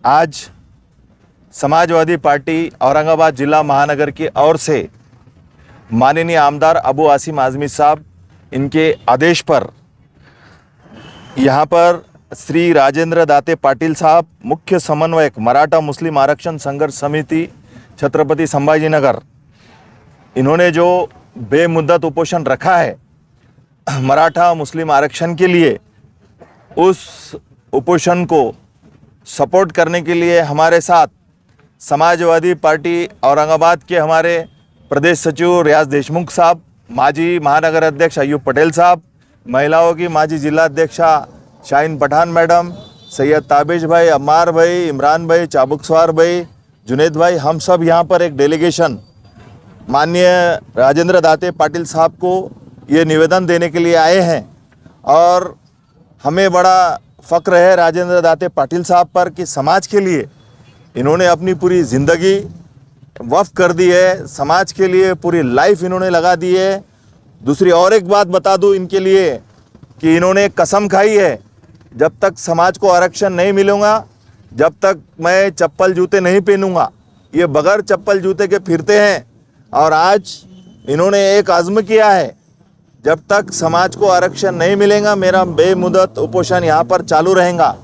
आज समाजवादी पार्टी औरंगाबाद जिला महानगर की ओर से माननीय आमदार अबू आसिम आज़मी साहब इनके आदेश पर यहाँ पर श्री राजेंद्र दाते पाटिल साहब, मुख्य समन्वयक मराठा मुस्लिम आरक्षण संघर्ष समिति छत्रपति संभाजीनगर, इन्होंने जो बेमुद्दत उपोषण रखा है मराठा मुस्लिम आरक्षण के लिए, उस उपोषण को सपोर्ट करने के लिए हमारे साथ समाजवादी पार्टी औरंगाबाद के हमारे प्रदेश सचिव रियाज देशमुख साहब, माजी महानगर अध्यक्ष अयूब पटेल साहब, महिलाओं की माजी जिला अध्यक्षा शाहीन पठान मैडम, सैयद ताबिश भाई, अम्मार भाई, इमरान भाई, चाबुकसवार भाई, जुनेद भाई, हम सब यहाँ पर एक डेलीगेशन माननीय राजेंद्र दाते पाटिल साहब को ये निवेदन देने के लिए आए हैं। और हमें बड़ा फ़क्र है राजेंद्र दाते पाटिल साहब पर कि समाज के लिए इन्होंने अपनी पूरी ज़िंदगी वक्फ कर दी है, समाज के लिए पूरी लाइफ इन्होंने लगा दी है। दूसरी और एक बात बता दूं इनके लिए कि इन्होंने कसम खाई है, जब तक समाज को आरक्षण नहीं मिलूँगा, जब तक मैं चप्पल जूते नहीं पहनूँगा। ये बगैर चप्पल जूते के फिरते हैं और आज इन्होंने एक आज़म किया है, जब तक समाज को आरक्षण नहीं मिलेगा मेरा बेमुदत उपोषण यहाँ पर चालू रहेगा।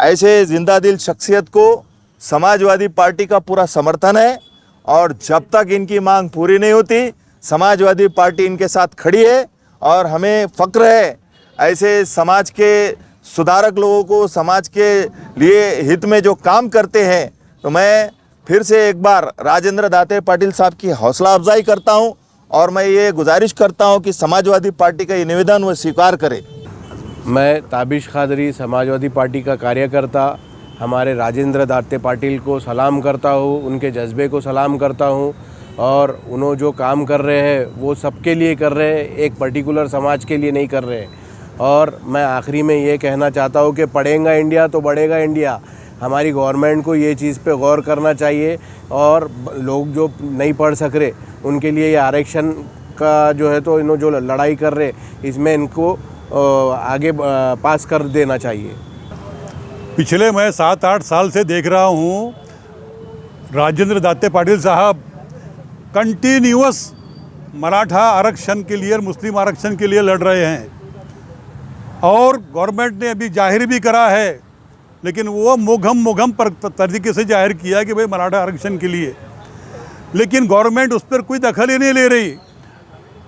ऐसे जिंदा दिल शख्सियत को समाजवादी पार्टी का पूरा समर्थन है और जब तक इनकी मांग पूरी नहीं होती समाजवादी पार्टी इनके साथ खड़ी है। और हमें फ़क्र है ऐसे समाज के सुधारक लोगों को, समाज के लिए हित में जो काम करते हैं। तो मैं फिर से एक बार राजेंद्र दाते पाटिल साहब की हौसला अफजाई करता हूं और मैं ये गुजारिश करता हूं कि समाजवादी पार्टी का ये निवेदन वो स्वीकार करे। मैं ताबिश खादरी, समाजवादी पार्टी का कार्यकर्ता, हमारे राजेंद्र दाते पाटिल को सलाम करता हूं, उनके जज्बे को सलाम करता हूं। और उन्होंने जो काम कर रहे हैं वो सबके लिए कर रहे हैं, एक पर्टिकुलर समाज के लिए नहीं कर रहे हैं। और मैं आखिरी में ये कहना चाहता हूँ कि पढ़ेगा इंडिया तो बढ़ेगा इंडिया। हमारी गवर्नमेंट को ये चीज़ पे गौर करना चाहिए और लोग जो नहीं पढ़ सक रहे उनके लिए ये आरक्षण का जो है तो इन्होंने जो लड़ाई कर रहे इसमें इनको आगे पास कर देना चाहिए। पिछले मैं 7-8 साल से देख रहा हूँ राजेंद्र दाते पाटिल साहब कंटिन्यूअस मराठा आरक्षण के लिए और मुस्लिम आरक्षण के लिए लड़ रहे हैं और गवर्नमेंट ने अभी जाहिर भी करा है, लेकिन वो मुघम पर तरीके से जाहिर किया कि भाई मराठा आरक्षण के लिए, लेकिन गवर्नमेंट उस पर कोई दखल ही नहीं ले रही।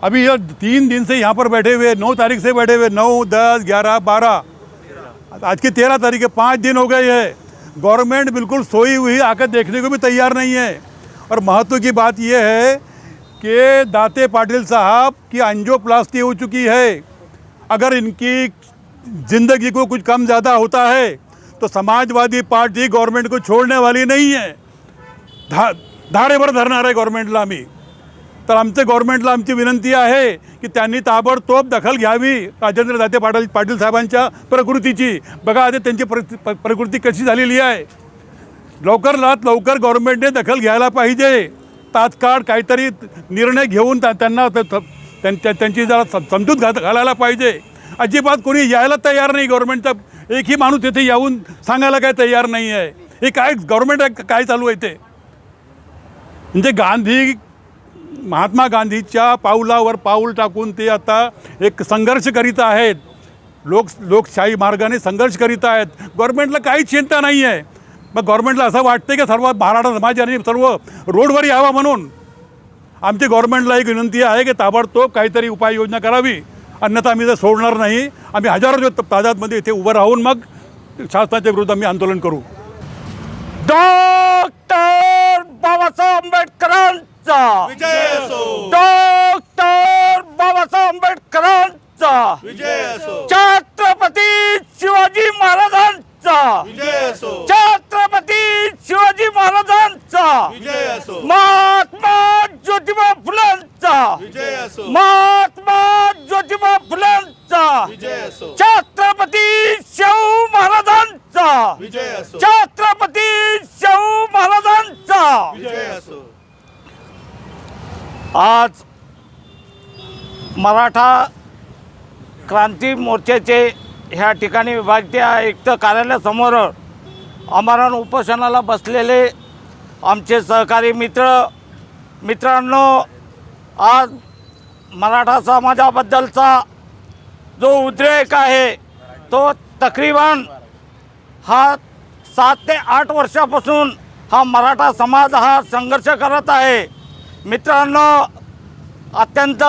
अभी ये 3 दिन से यहाँ पर बैठे हुए, 9 तारीख से बैठे हुए, 9, 10, 11, 12, आज की 13 तारीख है, 5 दिन हो गए है। गवर्नमेंट बिल्कुल सोई हुई आकर देखने को भी तैयार नहीं है। और महत्व की बात यह है कि दाते पाटिल साहब की एंजियोप्लास्टी हो चुकी है। अगर इनकी ज़िंदगी को कुछ कम ज़्यादा होता है तो समाजवादी पार्टी गवर्नमेंट को छोड़ने वाली नहीं है। धारेवर धरणार आहे गव्हर्नमेंटला आम्ही। तर आमचे गव्हर्नमेंटला आमची विनंती आहे की त्यांनी ताबडतोब दखल घ्यावी राजेंद्र दाते पाटिल साहेबांच्या प्रकृतीची। बघा आता त्यांची प्रकृती कशी झालेली आहे। लवकरात लवकर गव्हर्नमेंटने दखल घ्यायला पाहिजे। तात्काळ काहीतरी निर्णय घेऊन त्यांना त्यांची जरा समजूत घालायला पाहिजे। अजिबात कोणी यायला तयार नाही। गव्हर्नमेंटचा एकही माणूस तिथे येऊन सांगायला काय तयार नाही आहे। हे काय गव्हर्नमेंट काय चालू आहे ते, म्हणजे महात्मा गांधीच्या पाऊलावर पाऊल टाकून ते आता एक संघर्ष करीत आहेत। लोकशाही मार्गाने संघर्ष करीत आहेत। गव्हर्नमेंटला काही चिंता नाही आहे। मग गव्हर्नमेंटला असं वाटते की सर्व मराठा समाजाने सर्व रोडवर यावा म्हणून। आमची गव्हर्नमेंटला एक विनंती आहे की ताबडतोब काहीतरी उपाययोजना करावी, अन्यथा आम्ही जर सोडणार नाही। आम्ही हजारो तादादमध्ये इथे उभं राहून मग शासनाच्या विरुद्ध आम्ही आंदोलन करू। डॉक्टर बाबासाहेब आंबेडकरांचा विजय असो। डॉक्टर बाबासाहेब आंबेडकरांचा विजय असो। छत्रपती शिवाजी महाराजांचा विजय असो। छत्रपती शिवाजी महाराजांचा विजय असो। महात्मा ज्योतिबा फुलेंचा विजय असो। महात्मा ज्योतिबा फुलेंचा विजय असो। छत्रपती शाहू महाराजांचा विजय असो। छत्रपती शाहू महाराजांचा विजय असो। आज मराठा क्रांती मोर्चाचे ह्या ठिकाणी विभागीय आयुक्त कार्यालयासमोर आमरण उपोषणाला बसलेले आमचे सहकारी मित्रांनो, आज मराठा समाजाबद्दलचा जो उद्रेक आहे तो तकरीबन हा 7 ते 8 वर्षापासून हा मराठा समाज हा संघर्ष करत आहे. मित्रांनो, अत्यंत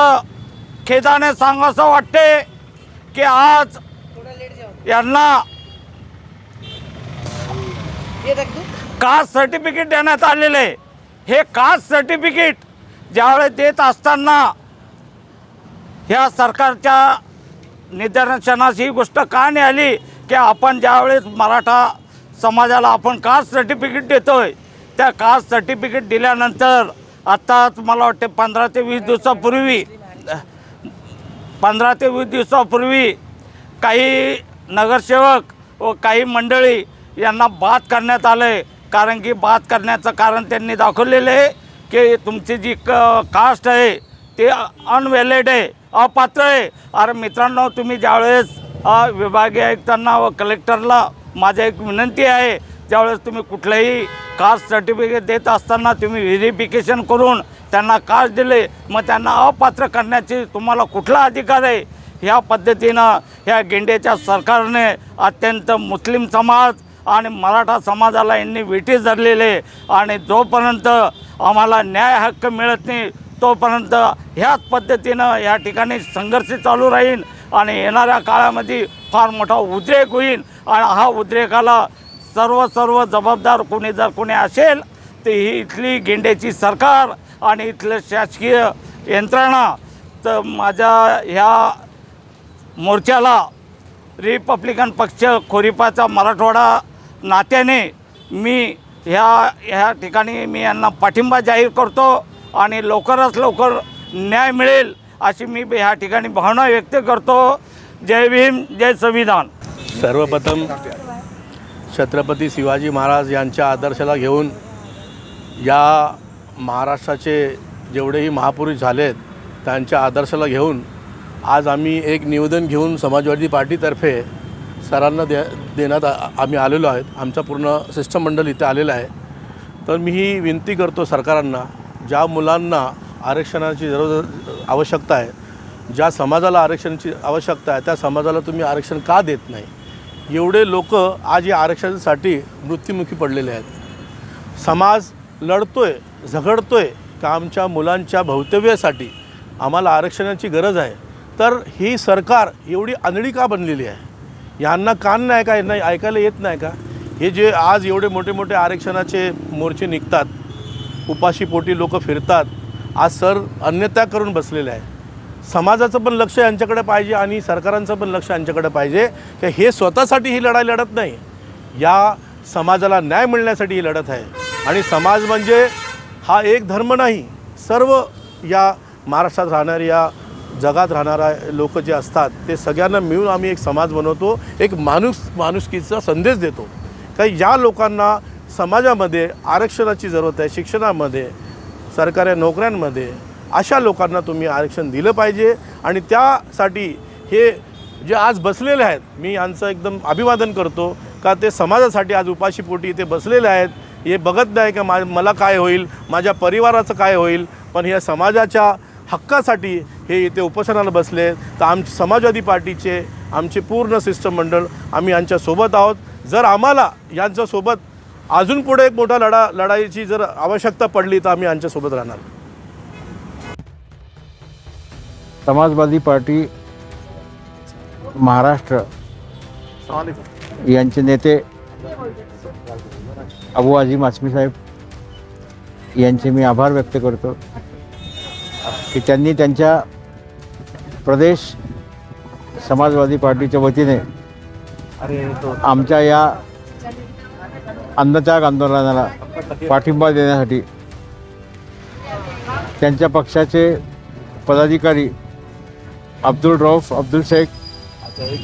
खेदाने सांगावंसं वाटते की आज यांना कास्ट सर्टिफिकेट देण्यात आलेले. हे कास्ट सर्टिफिकेट ज्यावेळेस देत असताना ह्या सरकारच्या निदर्शनास ही गोष्ट का नाही आली की आपण ज्यावेळेस मराठा समाजाला आपण कास्ट सर्टिफिकेट देतोय, त्या कास्ट सर्टिफिकेट दिल्यानंतर आत्ताच मला वाटते 15 ते 20 दिवसापूर्वी काही नगरसेवक व काही मंडळी यांना बाद करण्यात आले. कारण की बाद करण्याचं कारण त्यांनी दाखवलेलं आहे की तुमची जी कास्ट आहे ते अनव्हॅलिड आहे, अपात्र आहे. अरे मित्रांनो, तुम्ही ज्यावेळेस विभागीय आयुक्तांना व कलेक्टरला माझी एक विनंती आहे, ज्यावेळेस तुम्ही कुठलंही कास्ट सर्टिफिकेट देत असताना तुम्ही व्हेरिफिकेशन करून त्यांना कास्ट दिले, मग त्यांना अपात्र करण्याची तुम्हाला कुठला अधिकार आहे? ह्या पद्धतीनं ह्या गेंडेच्या सरकारने अत्यंत मुस्लिम समाज आणि मराठा समाजाला यांनी वेठीस धरलेले. आणि जोपर्यंत आम्हाला न्याय हक्क मिळत नाही तोपर्यंत ह्याच पद्धतीनं या ठिकाणी संघर्ष चालू राहील आणि येणाऱ्या काळामध्ये फार मोठा उद्रेक होईल. आणि हा उद्रेकाला सर्व जबाबदार कोणी असेल तर ही इथली गेंडेची सरकार आणि इथलं शासकीय यंत्रणा. तर माझ्या ह्या मोर्चाला रिपब्लिकन पक्ष खोरीपाचा मराठवाडा नात्याने मी ह्या ठिकाणी मी यांना पाठिंबा जाहीर करतो आणि लवकरात लवकर न्याय मिळेल अशी मी ह्या ठिकाणी भावना व्यक्त करतो. जय भीम, जय संविधान. सर्वप्रथम छत्रपती शिवाजी महाराज यांच्या आदर्शाला घेऊन या महाराष्ट्राचे जेवढेही महापुरुष झालेत त्यांच्या आदर्शाला घेऊन आज आम्ही एक निवेदन घेऊन समाजवादी पार्टीतर्फे सरांना देण्यात आम्ही आलेलो आहेत. आमचा पूर्ण शिष्टमंडळ इथे आलेलं आहे. तर मी ही विनंती करतो सरकारांना, ज्या मुलांना आरक्षणाची आवश्यकता आहे, ज्या समाजाला आरक्षणाची आवश्यकता आहे, त्या समाजाला तुम्ही आरक्षण का देत नाही? एवढे लोक आज या आरक्षणासाठी मृत्युमुखी पडलेले आहेत. समाज लढतोय, झगडतोय का आमच्या मुलांच्या भवितव्यासाठी आम्हाला आरक्षणाची गरज आहे. तर ही सरकार एवढी आंधळी का बनलेली आहे? यांना कान नाही का? यांना ऐकायला येत नाही का? हे जे आज एवढे मोठे मोठे आरक्षणाचे मोर्चे निघतात, उपाशीपोटी लोक फिरतात, आज सर अन्यथा करून बसलेले आहे. समाजाचं पण लक्ष यांच्याकडे पाहिजे आणि सरकारांचं पण लक्ष यांच्याकडे पाहिजे की हे स्वतःसाठी ही लढाई लढत नाही, या समाजाला न्याय मिळण्यासाठी ही लढत आहे. आणि समाज म्हणजे हा एक धर्म नाही, सर्व या महाराष्ट्रात राहणारे, या जगात राहणारा लोक जे असतात ते सगळ्यांना मिळून आम्ही एक समाज बनवतो, एक माणुसकीचा संदेश देतो. काही या लोकांना समाजामध्ये आरक्षणाची जरूरत आहे, शिक्षणामध्ये, सरकारी नोकऱ्यांमध्ये अशा लोकांना तुम्ही आरक्षण दिलं पाहिजे. आणि त्यासाठी हे जे आज बसलेले आहेत, मी यांचं एकदम अभिवादन करतो का ते समाजासाठी आज उपाशीपोटी इथे बसलेले आहेत. हे बघत नाही का मला काय होईल, माझ्या परिवाराचं काय होईल, पण ह्या समाजाच्या हक्कासाठी हे इथे उपोषणाला बसले. तर आमची समाजवादी पार्टीचे आमचे पूर्ण शिष्टमंडळ आम्ही यांच्यासोबत आहोत. जर आम्हाला यांच्यासोबत अजून पुढे एक मोठा लढाईची जर आवश्यकता पडली तर आम्ही यांच्यासोबत राहणार. समाजवादी पार्टी महाराष्ट्र यांचे नेते अबू आझिम आसमी साहेब यांचे मी आभार व्यक्त करतो की त्यांनी त्यांच्या प्रदेश समाजवादी पार्टीच्या वतीने आमच्या या अन्नत्याग आंदोलनाला पाठिंबा देण्यासाठी त्यांच्या पक्षाचे पदाधिकारी अब्दुल रऊफ अब्दुल शेख,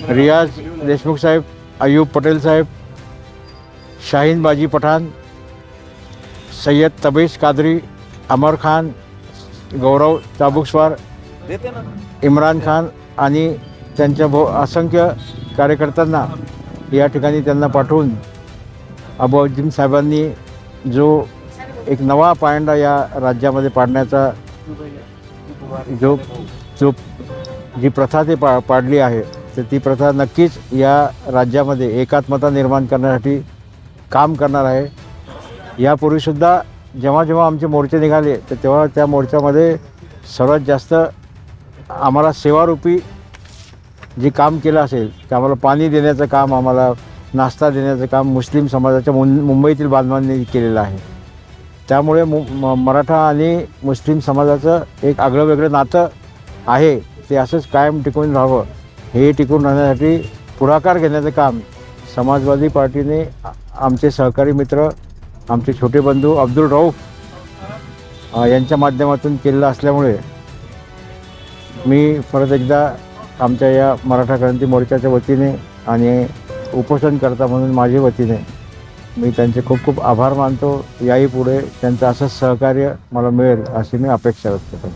रियाज देशमुख साहेब, अयूब पटेल साहेब, शाहीन बाजी पठाण, सय्यद तबेश कादरी, अमर खान, गौरव चाबुकस्वार, इम्रान खान आणि त्यांच्या असंख्य कार्यकर्त्यांना या ठिकाणी त्यांना पाठवून अबू आझम साहेबांनी जो एक नवा पायंडा या राज्यामध्ये पाडण्याचा जो जो जी प्रथा ते पाडली आहे, तर ती प्रथा नक्कीच या राज्यामध्ये एकात्मता निर्माण करण्यासाठी काम करणार आहे. यापूर्वीसुद्धा जेव्हा जेव्हा आमचे मोर्चे निघाले तर तेव्हा त्या मोर्चामध्ये सर्वात जास्त आम्हाला सेवारूपी जे काम केलं असेल ते आम्हाला पाणी देण्याचं काम, आम्हाला नाश्ता देण्याचं काम मुस्लिम समाजाच्या मुंबईतील बांधवांनी केलेलं आहे. त्यामुळे मराठा आणि मुस्लिम समाजाचं एक आगळं वेगळं नातं आहे, ते असंच कायम टिकून राहावं. हे टिकून राहण्यासाठी पुढाकार घेण्याचं काम समाजवादी पार्टीने आमचे सहकारी मित्र, आमचे छोटे बंधू अब्दुल रऊफ यांच्या माध्यमातून केलेलं असल्यामुळे मी परत एकदा आमच्या या मराठा क्रांती मोर्चाच्या वतीने आणि उपोषणकर्ता म्हणून माझ्या वतीने मी त्यांचे खूप खूप आभार मानतो. याही पुढे त्यांचं असंच सहकार्य मला मिळेल अशी मी अपेक्षा व्यक्त करतो.